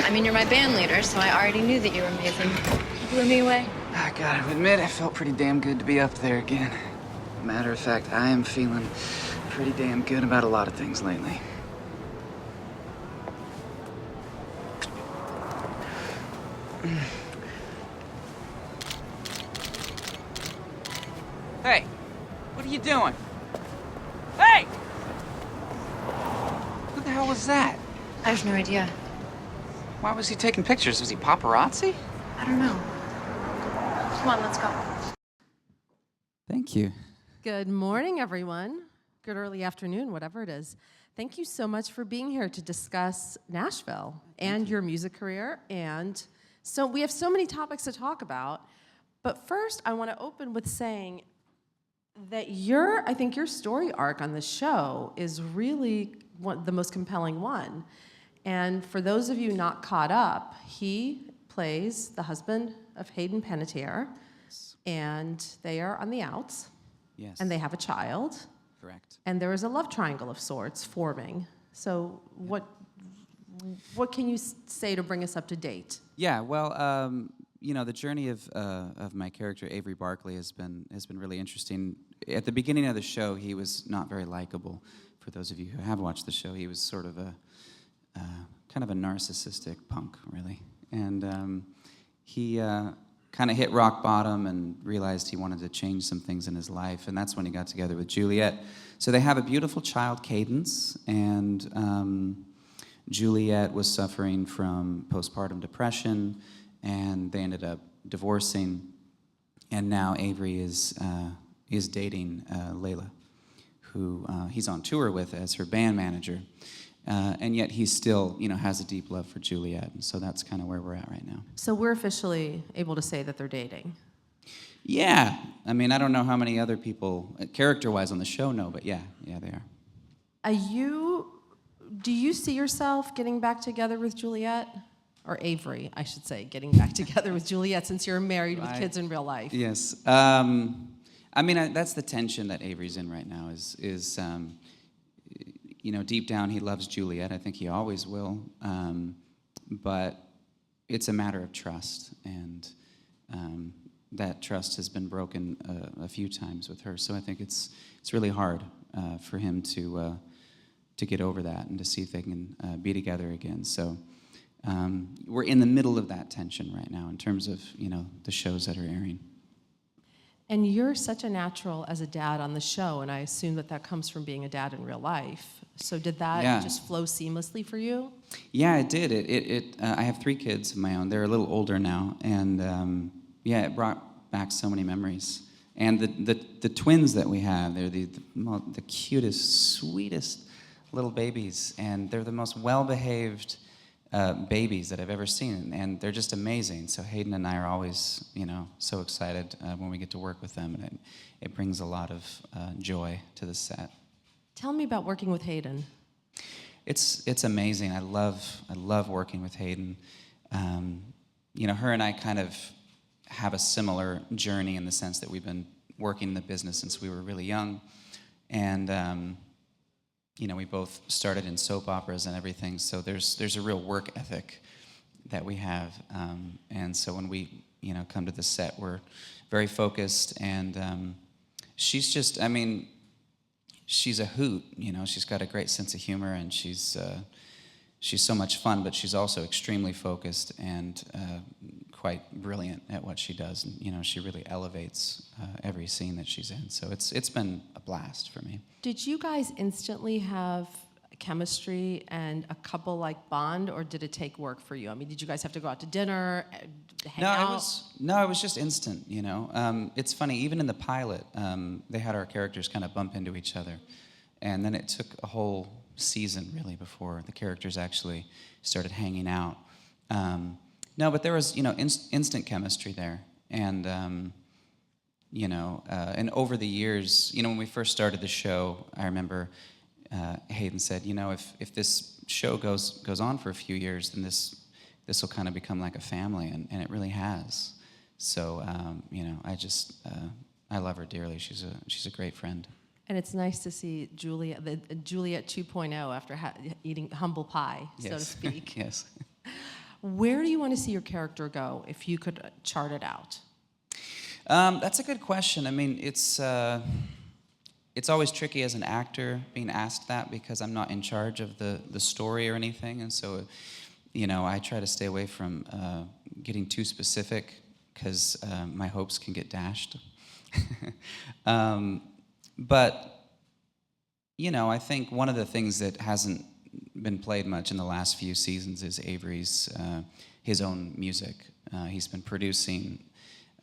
I mean, you're my band leader, so I already knew that you were amazing. You blew me away. I gotta admit, it felt pretty damn good to be up there again. Matter of fact, I am feeling pretty damn good about a lot of things lately. Hey, what are you doing? Hey! Who the hell was that? I have no idea. Why was he taking pictures? Was he paparazzi? I don't know. Come on, let's go. Thank you. Good morning, everyone. Good early afternoon, whatever it is. Thank you so much for being here to discuss Nashville and your music career. And so we have so many topics to talk about. But first, I want to open with saying that I think your story arc on the show is really the most compelling one. And for those of you not caught up, he plays the husband of Hayden Panettiere, and they are on the outs. Yes. And they have a child. Correct. And there is a love triangle of sorts forming. So what can you say to bring us up to date? Yeah, well, the journey of my character Avery Barkley has been really interesting. At the beginning of the show, he was not very likable. For those of you who have watched the show, he was sort of a kind of a narcissistic punk, really, and he kind of hit rock bottom and realized he wanted to change some things in his life, and that's when he got together with Juliet. So they have a beautiful child, Cadence, and Juliet was suffering from postpartum depression, and they ended up divorcing, and now Avery is dating Layla, who he's on tour with as her band manager, and yet he still, has a deep love for Juliet, and so that's kind of where we're at right now. So we're officially able to say that they're dating. Yeah, I mean, I don't know how many other people, character-wise on the show, know, but yeah, they are. Do you see yourself getting back together with Juliet? Or Avery, I should say, getting back together with Juliet since you're married with kids in real life. Yes. I mean, that's the tension that Avery's in right now is deep down he loves Juliet. I think he always will. But it's a matter of trust, and that trust has been broken a few times with her. So I think it's really hard for him to get over that and to see if they can be together again. So we're in the middle of that tension right now in terms of the shows that are airing. And you're such a natural as a dad on the show, and I assume that comes from being a dad in real life. So did that just flow seamlessly for you? Yeah, it did. I have 3 kids of my own. They're a little older now, and it brought back so many memories. And the twins that we have, they're the cutest, sweetest little babies, and they're the most well-behaved babies that I've ever seen, and they're just amazing. So Hayden and I are always, so excited when we get to work with them, and it brings a lot of joy to the set. Tell me about working with Hayden. It's amazing. I love working with Hayden. Her and I kind of have a similar journey in the sense that we've been working in the business since we were really young, and we both started in soap operas and everything, so there's a real work ethic that we have. And so when we, come to the set, we're very focused, and she's just, she's a hoot, she's got a great sense of humor, and she's so much fun, but she's also extremely focused and quite brilliant at what she does. And, she really elevates every scene that she's in. So it's been a blast for me. Did you guys instantly have chemistry and a couple-like bond, or did it take work for you? Did you guys have to go out to dinner, hang out? It was just instant, It's funny, even in the pilot, they had our characters kind of bump into each other. And then it took a whole season, really, before the characters actually started hanging out. But there was, instant chemistry there. And, and over the years, when we first started the show, I remember Hayden said, if this show goes on for a few years, then this will kind of become like a family, and it really has. So, I love her dearly. She's a great friend. And it's nice to see Juliet 2.0 after eating humble pie, so to speak. Yes. Where do you want to see your character go if you could chart it out? That's a good question. I mean, it's always tricky as an actor being asked that because I'm not in charge of the story or anything, and so, I try to stay away from getting too specific because my hopes can get dashed. But, I think one of the things that hasn't been played much in the last few seasons is Avery's his own music. He's been producing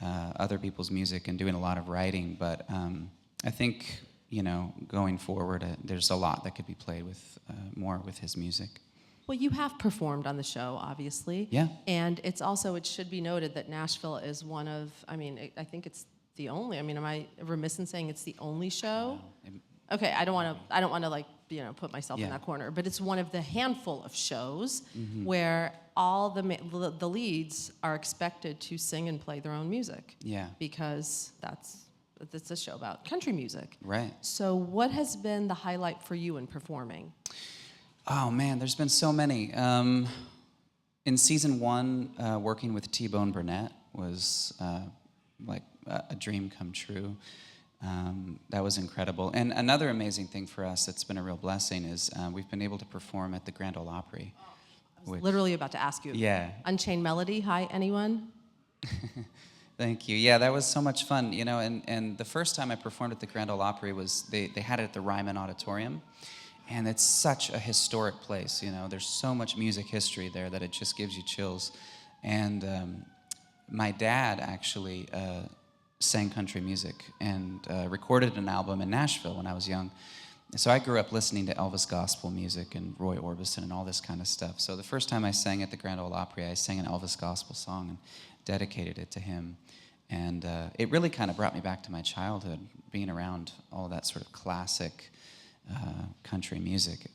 other people's music and doing a lot of writing, but I think, going forward, there's a lot that could be played with more with his music. Well, you have performed on the show, obviously. Yeah. And it should be noted that Nashville is one of, I think it's the only, am I remiss in saying it's the only show? Okay, I don't want to put myself in that corner, but it's one of the handful of shows where all the leads are expected to sing and play their own music. Yeah. Because it's a show about country music. Right. So what has been the highlight for you in performing? Oh man, there's been so many. In season 1, working with T-Bone Burnett was like a dream come true. That was incredible. And another amazing thing for us that's been a real blessing is we've been able to perform at the Grand Ole Opry. I was literally about to ask you. Yeah. Unchained Melody, hi, anyone? Thank you. Yeah, that was so much fun, and the first time I performed at the Grand Ole Opry was, they had it at the Ryman Auditorium, and it's such a historic place, there's so much music history there that it just gives you chills. And my dad actually sang country music and recorded an album in Nashville when I was young. So I grew up listening to Elvis gospel music and Roy Orbison and all this kind of stuff. So the first time I sang at the Grand Ole Opry, I sang an Elvis gospel song and dedicated it to him. And it really kind of brought me back to my childhood, being around all that sort of classic country music.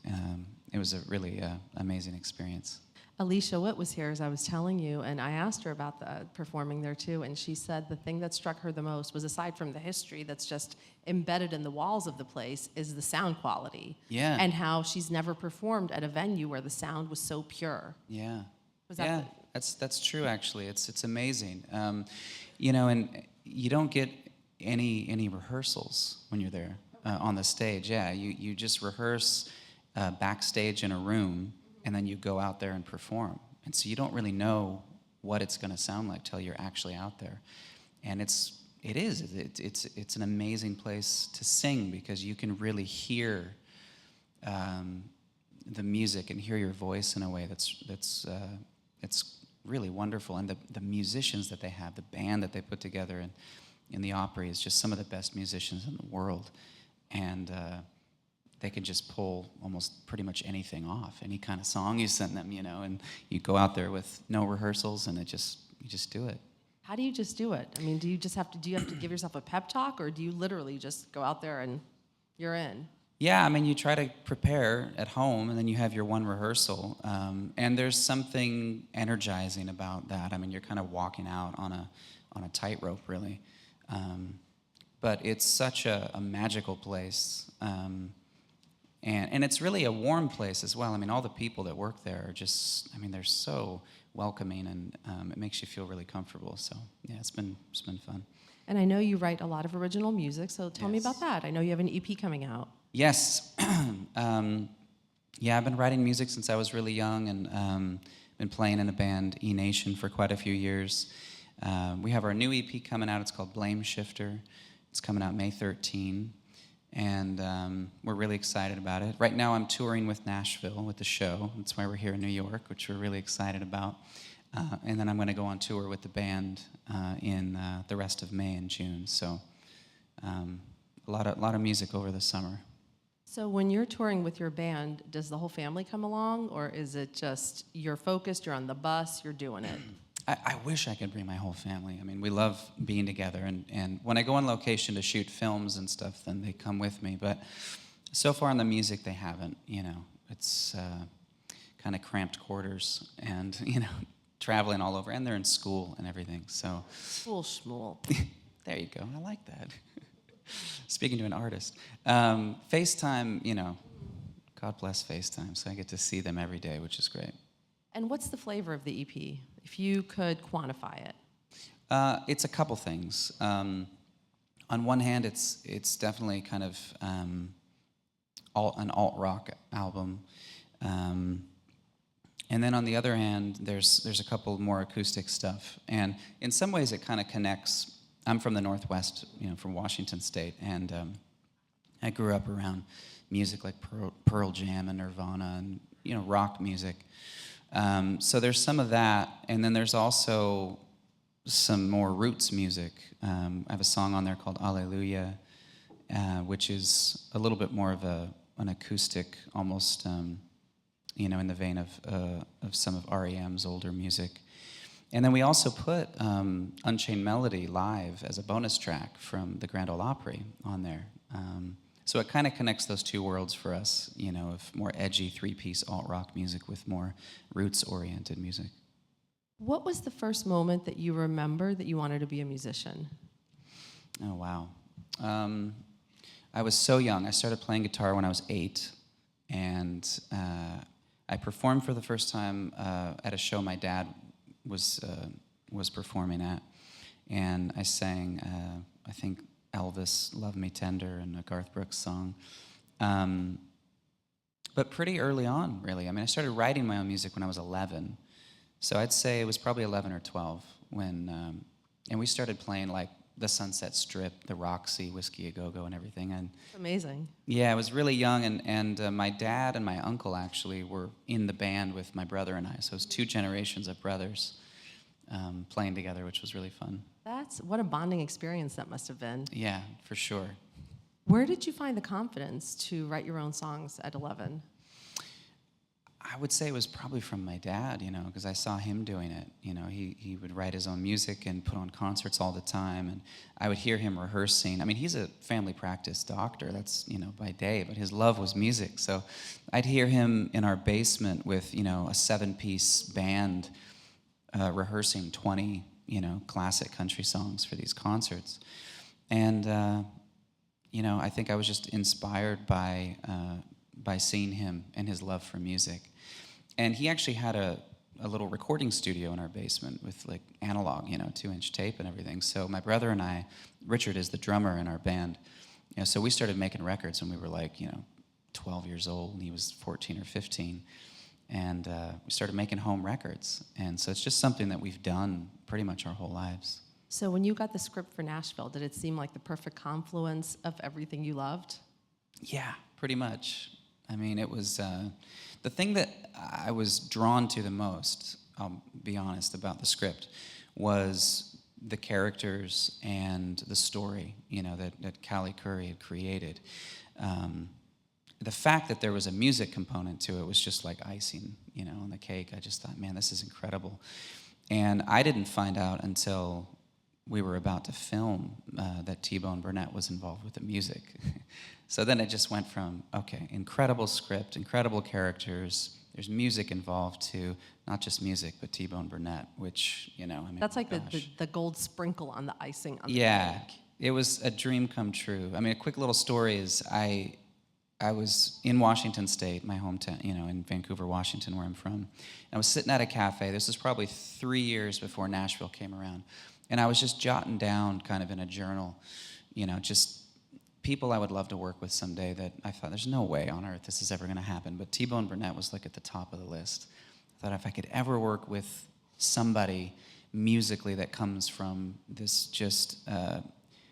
It was a really amazing experience. Alicia Witt was here, as I was telling you, and I asked her about performing there too, and she said the thing that struck her the most was, aside from the history that's just embedded in the walls of the place, is the sound quality. Yeah. And how she's never performed at a venue where the sound was so pure. Yeah. Was that that's true, actually. It's amazing. And you don't get any rehearsals when you're there on the stage. Yeah, you just rehearse backstage in a room, and then you go out there and perform. And so you don't really know what it's going to sound like till you're actually out there. And it's an amazing place to sing because you can really hear the music and hear your voice in a way that's really wonderful. And the musicians that they have, the band that they put together in the Opry is just some of the best musicians in the world. And they can just pull almost pretty much anything off, any kind of song you send them, and you go out there with no rehearsals and you just do it. How do you just do it? Do you have to give yourself a pep talk, or do you literally just go out there and you're in? Yeah, you try to prepare at home, and then you have your one rehearsal, and there's something energizing about that. You're kind of walking out on a tightrope, really. But it's such a magical place. And it's really a warm place as well. All the people that work there are just, they're so welcoming, and it makes you feel really comfortable. So yeah, it's been fun. And I know you write a lot of original music, so tell me about that. I know you have an EP coming out. Yes. Yeah, I've been writing music since I was really young, and been playing in a band, Enation, for quite a few years. We have our new EP coming out. It's called Blame Shifter. It's coming out May 13. And we're really excited about it. Right now I'm touring with Nashville with the show. That's why we're here in New York, which we're really excited about. And then I'm going to go on tour with the band in the rest of May and June. So a lot of music over the summer. So when you're touring with your band, does the whole family come along, or is it just you're focused, you're on the bus, you're doing it? I wish I could bring my whole family. We love being together, and when I go on location to shoot films and stuff, then they come with me. But so far in the music, they haven't. It's kind of cramped quarters, and traveling all over, and they're in school and everything. So School schmool. There you go. I like that. Speaking to an artist, FaceTime. God bless FaceTime. So I get to see them every day, which is great. And what's the flavor of the EP, if you could quantify it? It's a couple things. On one hand, it's definitely kind of an alt-rock album. And then on the other hand, there's a couple more acoustic stuff. And in some ways it kind of connects. I'm from the Northwest, from Washington State, and I grew up around music like Pearl Jam and Nirvana and, rock music. So there's some of that, and then there's also some more roots music. I have a song on there called Alleluia, which is a little bit more of an acoustic, almost, in the vein of some of REM's older music. And then we also put Unchained Melody live as a bonus track from the Grand Ole Opry on there. So it kind of connects those two worlds for us, of more edgy three-piece alt-rock music with more roots-oriented music. What was the first moment that you remember that you wanted to be a musician? Oh, wow. I was so young. I started playing guitar when I was 8, and I performed for the first time at a show my dad was performing at, and I sang, I think, Elvis, Love Me Tender, and a Garth Brooks song. But pretty early on, really. I mean, I started writing my own music when I was 11. So I'd say it was probably 11 or 12 when, and we started playing like the Sunset Strip, the Roxy, Whiskey A Go-Go, and everything. And amazing. Yeah, I was really young, and my dad and my uncle actually were in the band with my brother and I. So it was 2 generations of brothers playing together, which was really fun. What a bonding experience that must have been. Yeah, for sure. Where did you find the confidence to write your own songs at 11? I would say it was probably from my dad, because I saw him doing it. He would write his own music and put on concerts all the time, and I would hear him rehearsing. I mean, he's a family practice doctor, that's, by day, but his love was music. So I'd hear him in our basement with, a 7-piece band rehearsing 20, classic country songs for these concerts. And, I think I was just inspired by seeing him and his love for music. And he actually had a little recording studio in our basement with like analog, 2-inch tape and everything. So my brother and I, Richard is the drummer in our band, so we started making records when we were like, 12 years old, and he was 14 or 15. And we started making home records. And so it's just something that we've done pretty much our whole lives. So when you got the script for Nashville, did it seem like the perfect confluence of everything you loved? Yeah, pretty much. I mean, it was the thing that I was drawn to the most, I'll be honest, about the script was the characters and the story, that Callie Curry had created. The fact that there was a music component to it was just like icing, on the cake. I just thought, man, this is incredible. And I didn't find out until we were about to film that T-Bone Burnett was involved with the music. So then it just went from, okay, incredible script, incredible characters, there's music involved to not just music, but T-Bone Burnett, which, I mean, that's like the gold sprinkle on the icing on the cake. It was a dream come true. I mean, a quick little story is I was in Washington State, my hometown, in Vancouver, Washington, where I'm from. I was sitting at a cafe. This was probably 3 years before Nashville came around. And I was just jotting down kind of in a journal, just people I would love to work with someday that I thought there's no way on earth this is ever going to happen. But T-Bone Burnett was like at the top of the list. I thought if I could ever work with somebody musically that comes from this just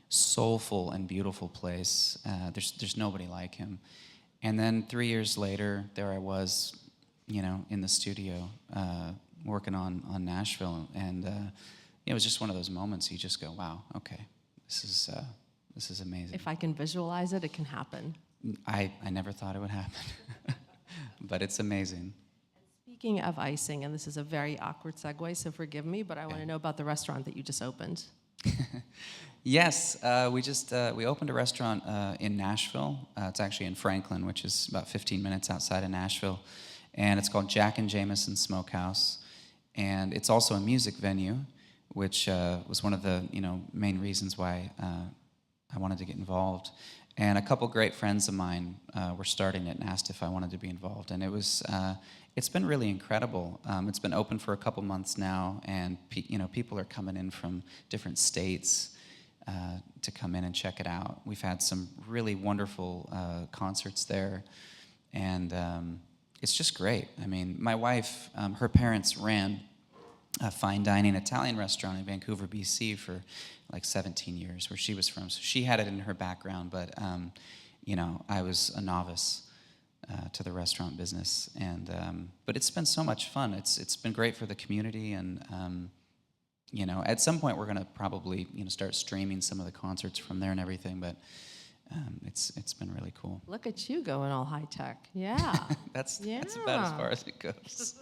soulful and beautiful place, there's nobody like him. And then 3 years later, there I was, in the studio working on Nashville, and it was just one of those moments you just go, wow, okay, this is amazing. If I can visualize it, it can happen. I never thought it would happen, but it's amazing. Speaking of icing, and this is a very awkward segue, so forgive me, but I want to know about the restaurant that you just opened. Yes, we opened a restaurant in Nashville. It's actually in Franklin, which is about 15 minutes outside of Nashville, and it's called Jack and Jameson Smokehouse, and it's also a music venue, which was one of the main reasons why I wanted to get involved. And a couple great friends of mine were starting it and asked if I wanted to be involved. And it's been really incredible. It's been open for a couple months now, and people are coming in from different states to come in and check it out. We've had some really wonderful concerts there, and it's just great. I mean, my wife, her parents ran a fine dining Italian restaurant in Vancouver, BC for like 17 years, where she was from. So she had it in her background, but I was a novice to the restaurant business, and but it's been so much fun. It's been great for the community, and at some point we're gonna probably start streaming some of the concerts from there and everything. But it's been really cool. Look at you going all high tech. Yeah. That's about as far as it goes.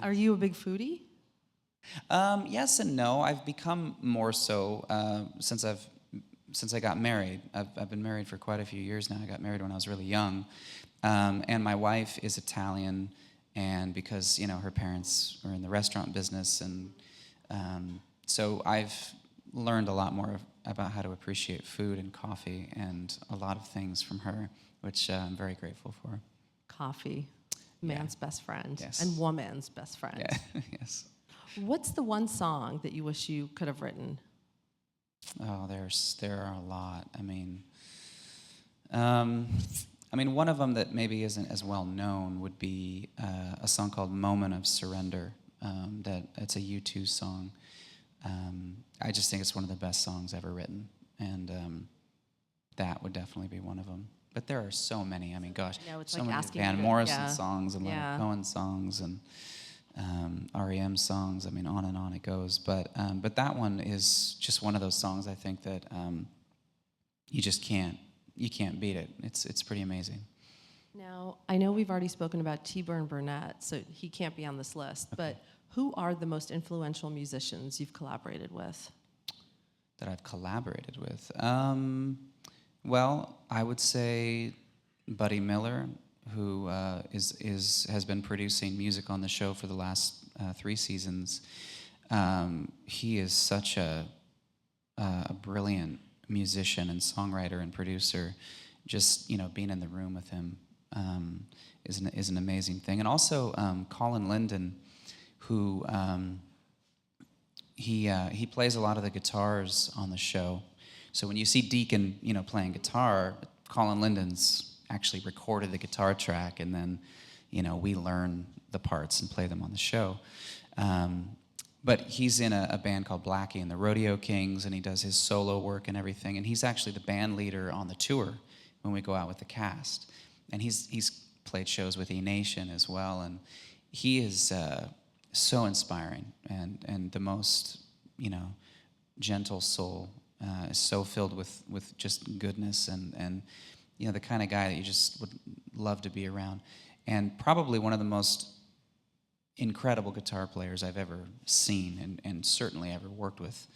Are you a big foodie? Yes and no. I've become more so since I got married. I've been married for quite a few years now. I got married when I was really young, and my wife is Italian, and because her parents were in the restaurant business, and so I've learned a lot more about how to appreciate food and coffee and a lot of things from her, which I'm very grateful for. Coffee, man's best friend, yes. and woman's best friend. Yeah. Yes. What's the one song that you wish you could have written? Oh, there are a lot. I mean, one of them that maybe isn't as well known would be a song called "Moment of Surrender." It's a U2 song. I just think it's one of the best songs ever written, and that would definitely be one of them. But there are so many. I mean, gosh, it's so like many asking Van you to- Morrison yeah. songs and Leonard Cohen songs and REM songs. I mean, on and on it goes. But that one is just one of those songs. I think that you just can't beat it. It's pretty amazing. Now, I know we've already spoken about T-Burn Burnett, so he can't be on this list. But who are the most influential musicians you've collaborated with? That I've collaborated with. Well, I would say Buddy Miller, who has been producing music on the show for the last 3 seasons. He is such a brilliant musician and songwriter and producer. Just being in the room with him is an amazing thing. And also Colin Linden, who he plays a lot of the guitars on the show. So when you see Deacon, playing guitar, Colin Linden's actually recorded the guitar track, and then, we learn the parts and play them on the show. But he's in a band called Blackie and the Rodeo Kings, and he does his solo work and everything. And he's actually the band leader on the tour when we go out with the cast. And he's played shows with Enation as well, and he is so inspiring and the most, gentle soul. Is so filled with just goodness and the kind of guy that you just would love to be around. And probably one of the most incredible guitar players I've ever seen and certainly ever worked with.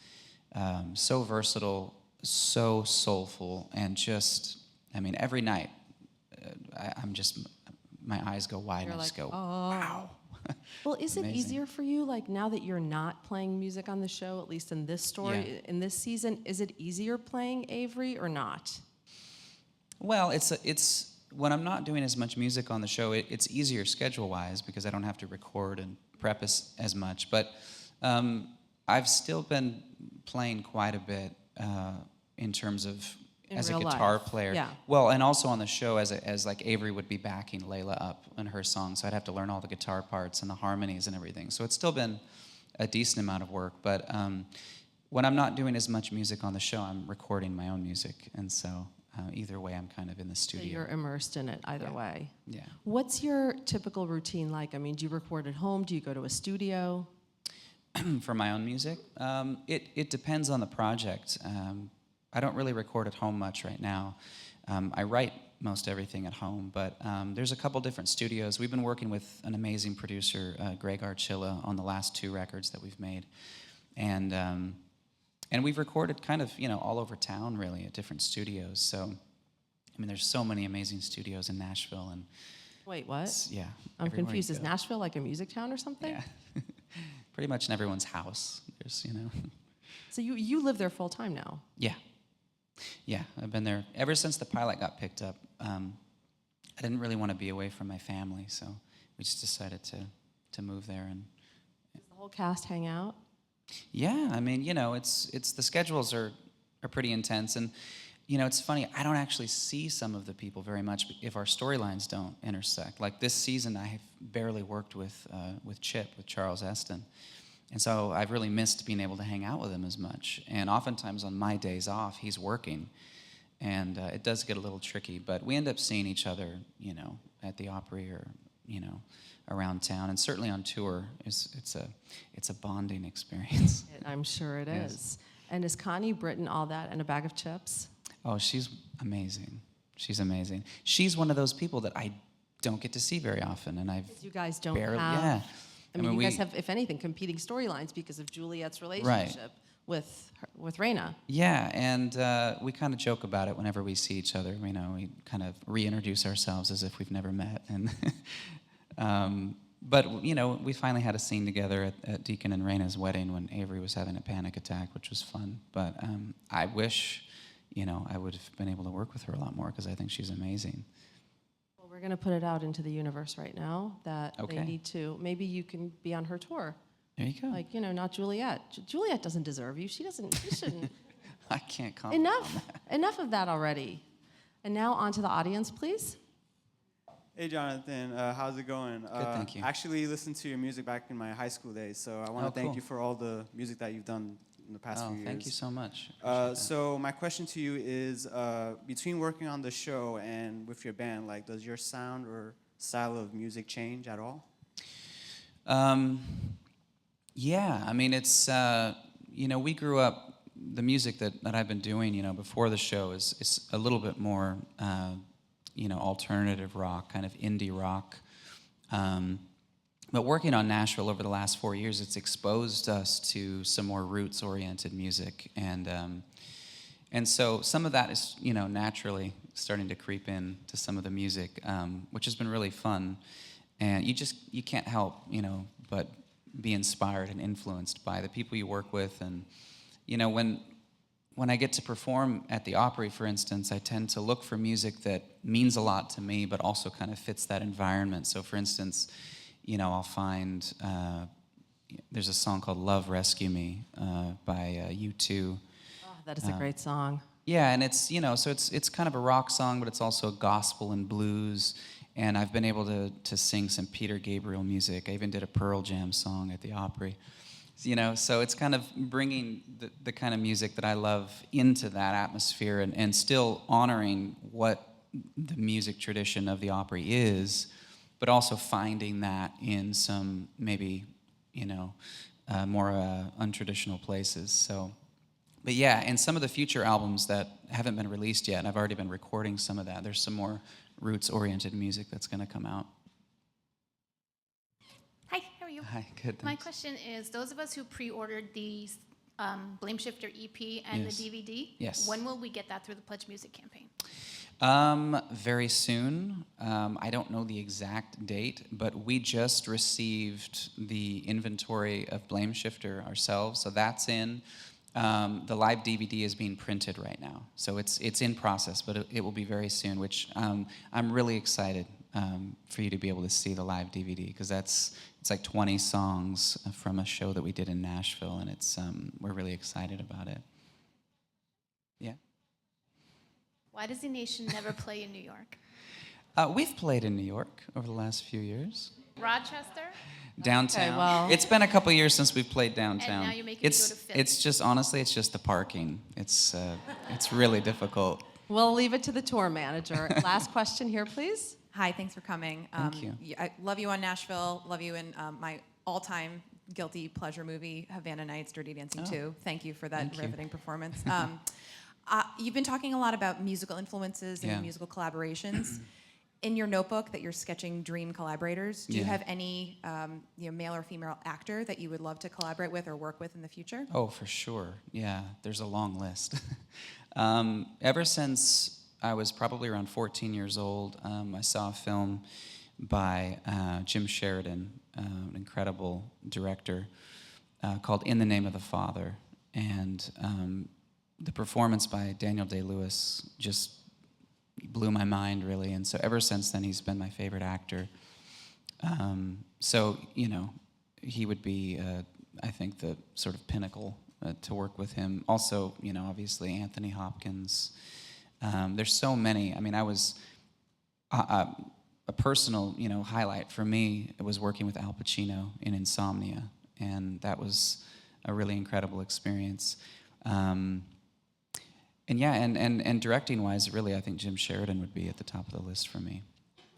So versatile, so soulful, and just, every night my eyes go wide. You're and I like, just go, oh. wow. Well, is it Amazing. easier for you, like now that you're not playing music on the show, at least in this story, in this season, is it easier playing Avery or not? Well, it's when I'm not doing as much music on the show, it's easier schedule-wise because I don't have to record and prep as much. But I've still been playing quite a bit in terms of as a guitar player. Yeah. Well, and also on the show as like Avery would be backing Layla up in her song, so I'd have to learn all the guitar parts and the harmonies and everything. So it's still been a decent amount of work. But when I'm not doing as much music on the show, I'm recording my own music, and so either way, I'm kind of in the studio. So you're immersed in it either way. Yeah. What's your typical routine like? Do you record at home? Do you go to a studio? For my own music, it depends on the project. I don't really record at home much right now. I write most everything at home, but there's a couple different studios. We've been working with an amazing producer, Greg Archilla, on the last 2 records that we've made, and we've recorded kind of all over town really at different studios. So, there's so many amazing studios in Nashville, and Wait, what? yeah, I'm everywhere confused. you Is go. Nashville like a music town or something? Yeah, pretty much in everyone's house. There's So you live there full time now? Yeah. Yeah, I've been there ever since the pilot got picked up. I didn't really want to be away from my family, so we just decided to move there. And Does the whole cast hang out? yeah, I mean, it's the schedules are pretty intense, and it's funny. I don't actually see some of the people very much if our storylines don't intersect. Like this season, I have barely worked with Chip, with Charles Eston, and so I've really missed being able to hang out with him as much. And oftentimes on my days off, he's working, and it does get a little tricky. But we end up seeing each other, at the Opry or around town, and certainly on tour. It's a bonding experience. I'm sure it Yes. is. And is Connie Britton all that and a bag of chips? Oh, she's amazing. She's amazing. She's one of those people that I don't get to see very often, and I've You guys don't barely. have. Yeah. I mean, you guys have, if anything, competing storylines because of Juliet's relationship with Raina. Yeah, and we kind of joke about it whenever we see each other. We kind of reintroduce ourselves as if we've never met, and but we finally had a scene together at Deacon and Raina's wedding when Avery was having a panic attack, which was fun. But I wish, I would have been able to work with her a lot more because I think she's amazing. Well, we're going to put it out into the universe right now that they need to. Maybe you can be on her tour. There you go. Like, not Juliet. Juliet doesn't deserve you. She shouldn't. I can't comment on that. Enough of that already. And now on to the audience, please. Hey, Jonathan. How's it going? Good, thank you. I actually listened to your music back in my high school days, so I want to thank cool. you for all the music that you've done in the past few years. Thank you so much. So my question to you is, between working on the show and with your band, does your sound or style of music change at all? Yeah, I mean, it's, we grew up, the music that I've been doing, before the show is a little bit more, alternative rock, kind of indie rock. But working on Nashville over the last 4 years, it's exposed us to some more roots-oriented music. And so some of that is, naturally starting to creep in to some of the music, which has been really fun. And you can't help, but be inspired and influenced by the people you work with. And when I get to perform at the Opry, for instance, I tend to look for music that means a lot to me but also kind of fits that environment. So for instance, I'll find there's a song called Love Rescue Me by U2. Oh, that is a great song. Yeah, and it's so it's kind of a rock song, but it's also gospel and blues. And I've been able to sing some Peter Gabriel music. I even did a Pearl Jam song at the Opry. So it's kind of bringing the kind of music that I love into that atmosphere and still honoring what the music tradition of the Opry is, but also finding that in some maybe, more untraditional places. So, but yeah, and some of the future albums that haven't been released yet, and I've already been recording some of that, there's some more roots-oriented music that's going to come out. Hi, how are you? Hi, good, My thanks. question is, those of us who pre-ordered the Blame Shifter EP and Yes. the DVD, Yes. when will we get that through the Pledge Music campaign? Very soon. I don't know the exact date, but we just received the inventory of Blame Shifter ourselves, so that's in. The live DVD is being printed right now, so it's in process, but it will be very soon, which I'm really excited for you to be able to see the live DVD, because it's like 20 songs from a show that we did in Nashville, and we're really excited about it. Yeah. Why does Enation never play in New York? We've played in New York over the last few years. Rochester? Downtown. Okay, well. It's been a couple years since we've played downtown. And now you're making me go to Philly. It's just, honestly, it's just the parking. It's really difficult. We'll leave it to the tour manager. Last question here, please. Hi, thanks for coming. Thank you. I love you on Nashville. Love you in my all-time guilty pleasure movie, Havana Nights, Dirty Dancing 2. Thank you for that Thank you. riveting performance. You've been talking a lot about musical influences and Yeah. musical collaborations. In your notebook that you're sketching dream collaborators, do you Yeah. have any male or female actor that you would love to collaborate with or work with in the future? Oh, for sure. Yeah, there's a long list. Ever since I was probably around 14 years old, I saw a film by Jim Sheridan, an incredible director, called In the Name of the Father. And the performance by Daniel Day-Lewis just blew my mind, really. And so ever since then, he's been my favorite actor. So, you know, he would be, I think, the sort of pinnacle to work with him. Also, you know, obviously Anthony Hopkins. There's so many. I mean, I was a personal, you know, highlight for me. It was working with Al Pacino in Insomnia, and that was a really incredible experience. And yeah, and directing wise, really, I think Jim Sheridan would be at the top of the list for me.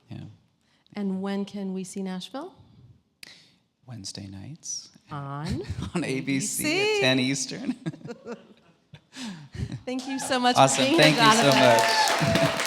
Yeah. And when can we see Nashville? Wednesday nights On ABC at 10 Eastern. Thank you so much for Awesome. being Thank here, you so Jonathan. much.